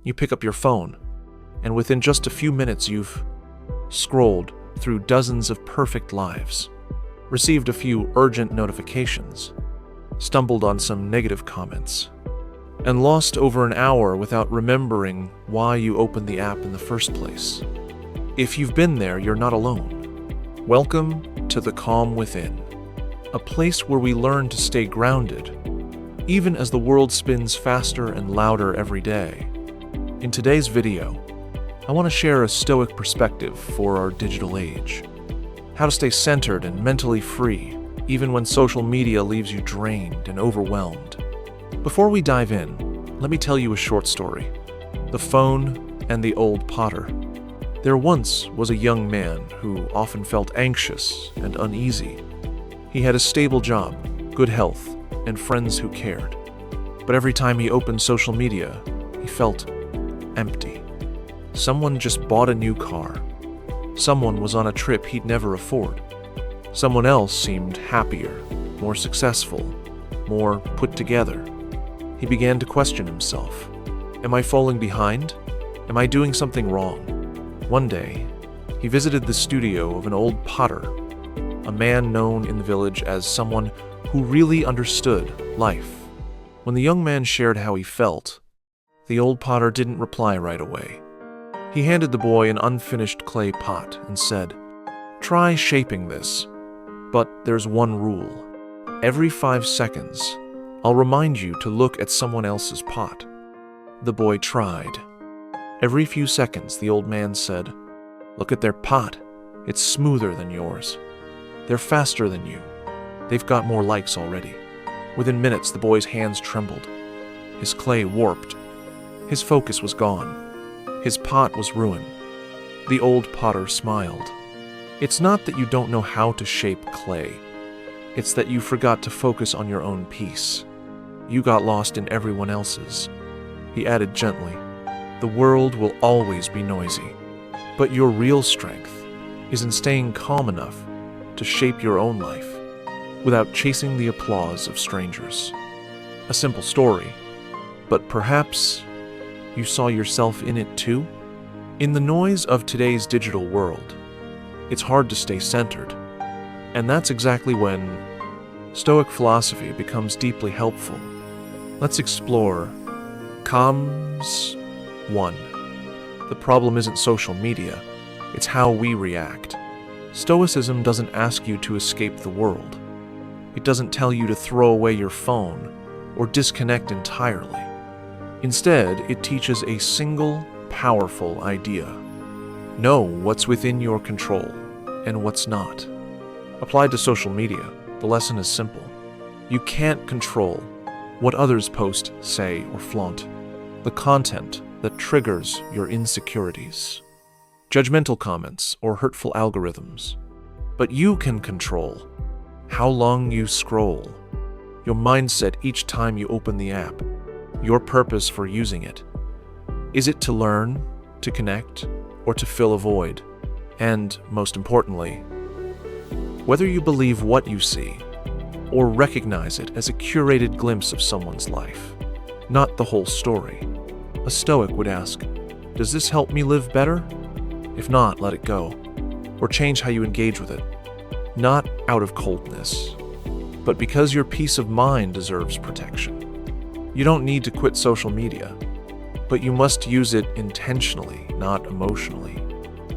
You pick up your phone, and within just a few minutes you've scrolled through dozens of perfect lives, received a few urgent notifications, stumbled on some negative comments, and lost over an hour without remembering why you opened the app in the first place. If you've been there, you're not alone. Welcome to the calm within, a place where we learn to stay grounded, even as the world spins faster and louder every day. In today's video, I want to share a Stoic perspective for our digital age. How to stay centered and mentally free, even when social media leaves you drained and overwhelmed. Before we dive in, let me tell you a short story. The Phone and the Old Potter. There once was a young man who often felt anxious and uneasy. He had a stable job, good health, and friends who cared. But every time he opened social media, he felt empty. Someone just bought a new car. Someone was on a trip he'd never afford. Someone else seemed happier, more successful, more put together. He began to question himself. Am I falling behind? Am I doing something wrong? One day, he visited the studio of an old potter, a man known in the village as someone who really understood life. When the young man shared how he felt, the old potter didn't reply right away. He handed the boy an unfinished clay pot and said, "Try shaping this, but there's one rule. Every 5 seconds, I'll remind you to look at someone else's pot." The boy tried. Every few seconds, the old man said, "Look at their pot. It's smoother than yours. They're faster than you. They've got more likes already." Within minutes, the boy's hands trembled. His clay warped. His focus was gone. His pot was ruined. The old potter smiled. It's not that you don't know how to shape clay. It's that you forgot to focus on your own piece. You got lost in everyone else's. He added gently, "The world will always be noisy, but your real strength is in staying calm enough to shape your own life without chasing the applause of strangers." A simple story, but perhaps you saw yourself in it too? In the noise of today's digital world, it's hard to stay centered, and that's exactly when Stoic philosophy becomes deeply helpful. Let's explore Calms 1. The problem isn't social media, it's how we react. Stoicism doesn't ask you to escape the world. It doesn't tell you to throw away your phone or disconnect entirely. Instead, it teaches a single, powerful idea. Know what's within your control and what's not. Applied to social media, the lesson is simple. You can't control what others post, say, or flaunt, the content that triggers your insecurities, judgmental comments, or hurtful algorithms. But you can control how long you scroll, your mindset each time you open the app, your purpose for using it. Is it to learn, to connect, or to fill a void? And, most importantly, whether you believe what you see or recognize it as a curated glimpse of someone's life, not the whole story. A Stoic would ask, does this help me live better? If not, let it go, or change how you engage with it. Not out of coldness, but because your peace of mind deserves protection. You don't need to quit social media, but you must use it intentionally, not emotionally.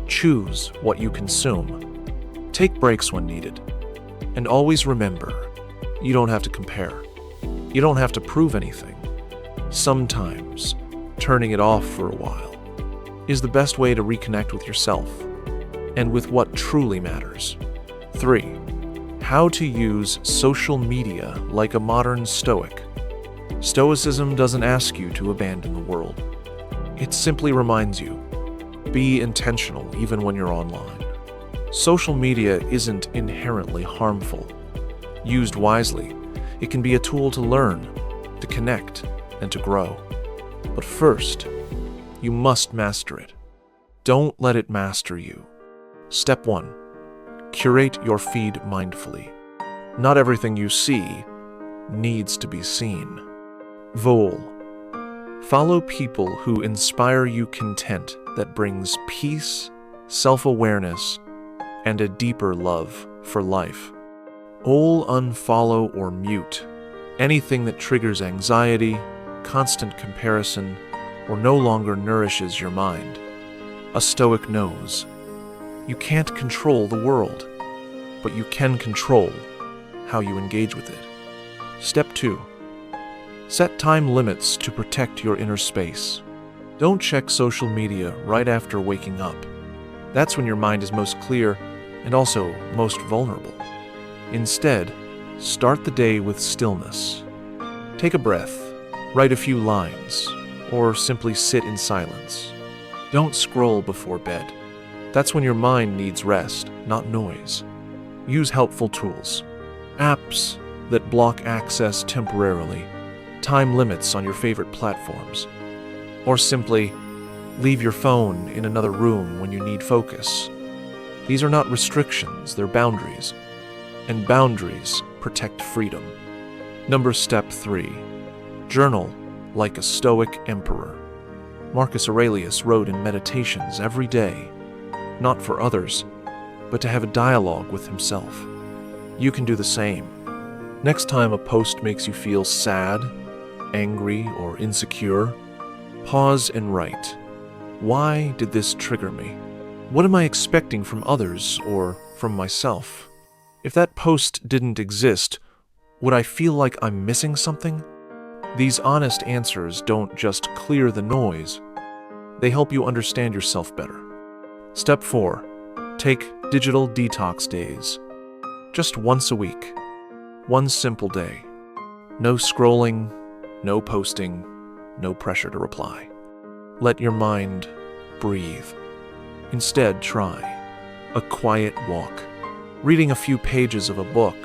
Choose what you consume. Take breaks when needed. And always remember, you don't have to compare. You don't have to prove anything. Sometimes, turning it off for a while is the best way to reconnect with yourself and with what truly matters. 3. How to use social media like a modern Stoic. Stoicism doesn't ask you to abandon the world. It simply reminds you, be intentional even when you're online. Social media isn't inherently harmful. Used wisely, it can be a tool to learn, to connect, and to grow. But first, you must master it. Don't let it master you. Step 1. Curate your feed mindfully. Not everything you see needs to be seen. Vol. Follow people who inspire you content that brings peace, self-awareness, and a deeper love for life. Unfollow or mute anything that triggers anxiety, constant comparison, or no longer nourishes your mind. A Stoic knows you can't control the world, but you can control how you engage with it. Step 2. Set time limits to protect your inner space. Don't check social media right after waking up. That's when your mind is most clear and also most vulnerable. Instead, start the day with stillness. Take a breath, write a few lines, or simply sit in silence. Don't scroll before bed. That's when your mind needs rest, not noise. Use helpful tools, apps that block access temporarily, time limits on your favorite platforms, or simply leave your phone in another room when you need focus. These are not restrictions, they're boundaries, and boundaries protect freedom. Step 3. Journal like a Stoic emperor. Marcus Aurelius wrote in Meditations every day, not for others, but to have a dialogue with himself. You can do the same. Next time a post makes you feel sad, angry, or insecure, pause and write. Why did this trigger me? What am I expecting from others or from myself? If that post didn't exist, would I feel like I'm missing something? These honest answers don't just clear the noise, they help you understand yourself better. Step 4. Take digital detox days. Just once a week. One simple day. No scrolling, no posting, no pressure to reply. Let your mind breathe. Instead, try a quiet walk, reading a few pages of a book,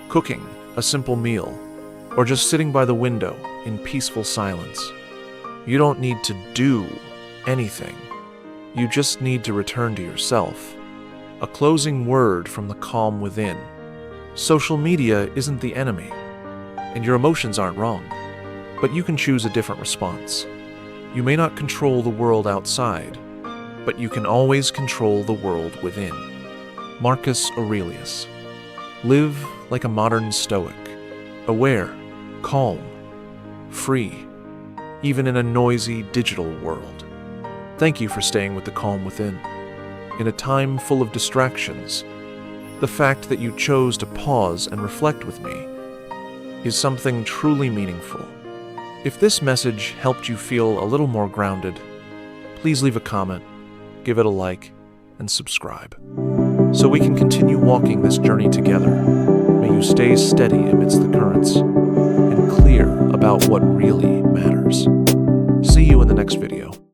cooking a simple meal, or just sitting by the window in peaceful silence. You don't need to do anything. You just need to return to yourself. A closing word from the calm within. Social media isn't the enemy, and your emotions aren't wrong, but you can choose a different response. You may not control the world outside, but you can always control the world within. Marcus Aurelius. Live like a modern Stoic, aware, calm, free, even in a noisy digital world. Thank you for staying with the calm within. In a time full of distractions, the fact that you chose to pause and reflect with me is something truly meaningful. If this message helped you feel a little more grounded, please leave a comment, give it a like, and subscribe, so we can continue walking this journey together. May you stay steady amidst the currents and clear about what really matters. See you in the next video.